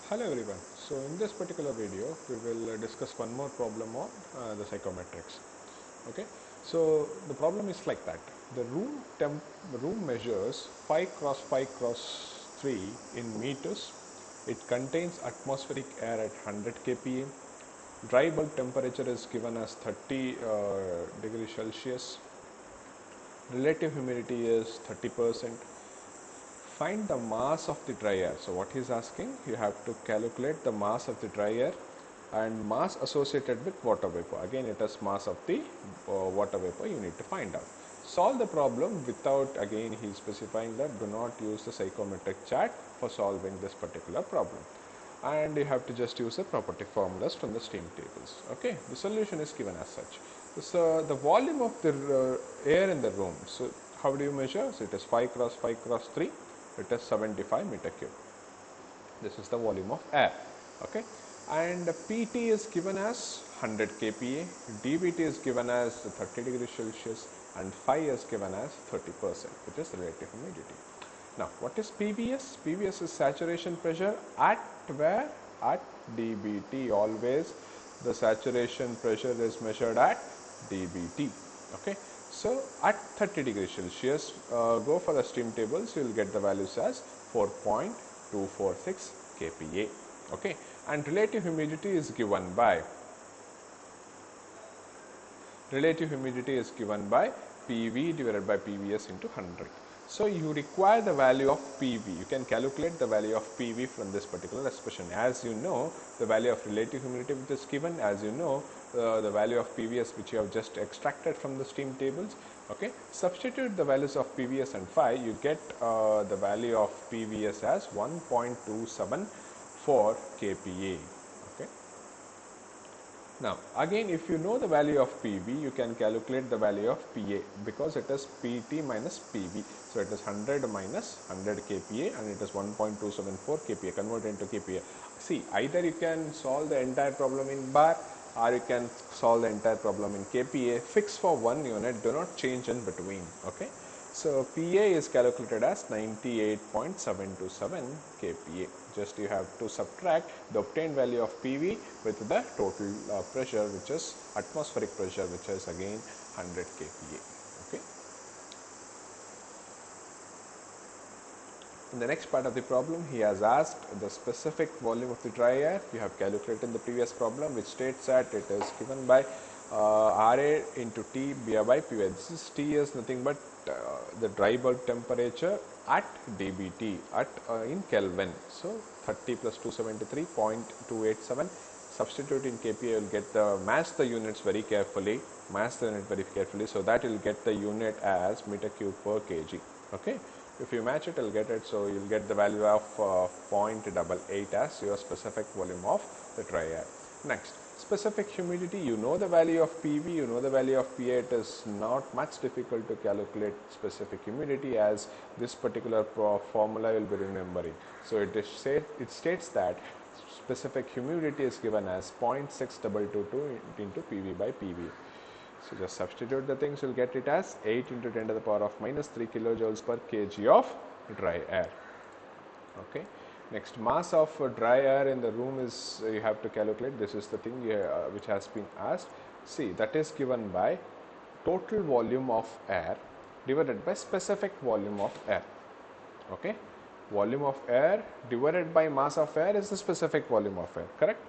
Hello everyone. So in this particular video, we will discuss one more problem on the psychometrics. Okay. So the problem is like that. The room measures 5 cross 5 cross 3 in meters. It contains atmospheric air at 100 kPa. Dry bulb temperature is given as 30 degrees Celsius. Relative humidity is 30%. Find the mass of the dry air. So what he is asking, you have to calculate the mass of the dry air and mass associated with water vapor. Again, it is mass of the water vapor you need to find out. Solve the problem without, again he is specifying that do not use the psychometric chart for solving this particular problem. And you have to just use the property formulas from the steam tables. Okay, the solution is given as such. So the volume of the air in the room. So how do you measure? So it is 5 cross 5 cross 3. It is 75 meter cube. This is the volume of air. Okay, and PT is given as 100 kPa, dBT is given as 30 degrees Celsius, and phi is given as 30%, which is relative humidity. Now, what is PVS? PVS is saturation pressure at where? At dBT. Always the saturation pressure is measured at dBT. Okay. So, at 30 degrees Celsius, go for the steam tables, you will get the values as 4.246 kPa. Okay. And relative humidity is given by PV divided by PVS into 100. So you require the value of PV. You can calculate the value of PV from this particular expression. As you know, the value of relative humidity which is given, as you know, the value of PVS which you have just extracted from the steam tables. Okay, substitute the values of PVS and phi, you get the value of PVS as 1.274 kPa. Okay. Now, again if you know the value of PV, you can calculate the value of PA because it is PT minus PV. So, it is 100 minus 100 kPa and it is 1.274 kPa converted into kPa. See, either you can solve the entire problem in bar or you can solve the entire problem in kPa. Fix for one unit, do not change in between. Okay. So, PA is calculated as 98.727 kPa. Just you have to subtract the obtained value of PV with the total pressure, which is atmospheric pressure, which is again 100 kPa. Okay. In the next part of the problem, he has asked the specific volume of the dry air. We have calculated in the previous problem, which states that it is given by RA into T by PV. This is T is nothing but the dry bulb temperature at dBT at in Kelvin. So 30 plus 273.287. Substitute in kPa, you will get the mass the units very carefully. So that you will get the unit as meter cube per kg. Okay. If you match it, you will get it. So you will get the value of 0.88 as your specific volume of the dry air. Next, specific humidity. You know the value of PV, you know the value of PA. It is not much difficult to calculate specific humidity, as this particular formula you will be remembering. So it states that specific humidity is given as 0.6222 into PV by PV. So just substitute the things, you will get it as 8 into 10 to the power of minus 3 kilojoules per kg of dry air. Okay. Next, mass of dry air in the room is you have to calculate. This is the thing which has been asked. See, that is given by total volume of air divided by specific volume of air. Okay. Volume of air divided by mass of air is the specific volume of air, correct?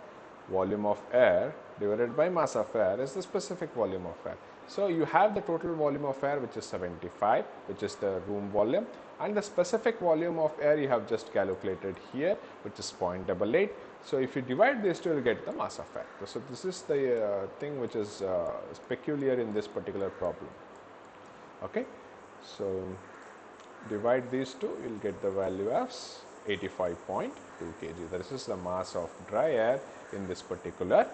Volume of air divided by mass of air is the specific volume of air. So you have the total volume of air, which is 75, which is the room volume, and the specific volume of air you have just calculated here, which is 0.88. So if you divide these two, you will get the mass of air. So this is the thing which is peculiar in this particular problem. Okay. So divide these two, you will get the value as 85.2 kg. This is the mass of dry air in this particular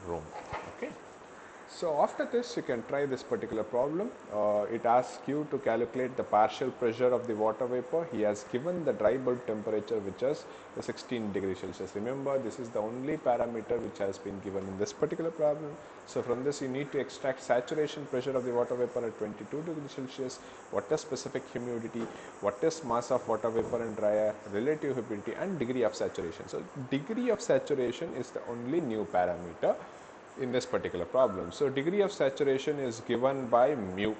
room. Okay. So after this, you can try this particular problem. It asks you to calculate the partial pressure of the water vapor. He has given the dry bulb temperature, which is the 16 degrees Celsius. Remember, this is the only parameter which has been given in this particular problem. So from this, you need to extract saturation pressure of the water vapor at 22 degrees Celsius, what is specific humidity, what is mass of water vapor in dry air, relative humidity, and degree of saturation. So degree of saturation is the only new parameter in this particular problem. So degree of saturation is given by mu.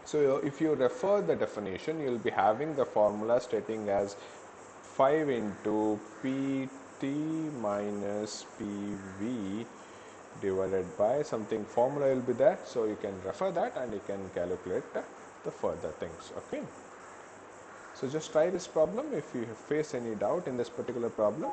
So if you refer the definition, you will be having the formula stating as 5 into Pt minus Pv divided by something, formula will be there. So you can refer that and you can calculate the further things. Okay. So just try this problem. If you face any doubt in this particular problem,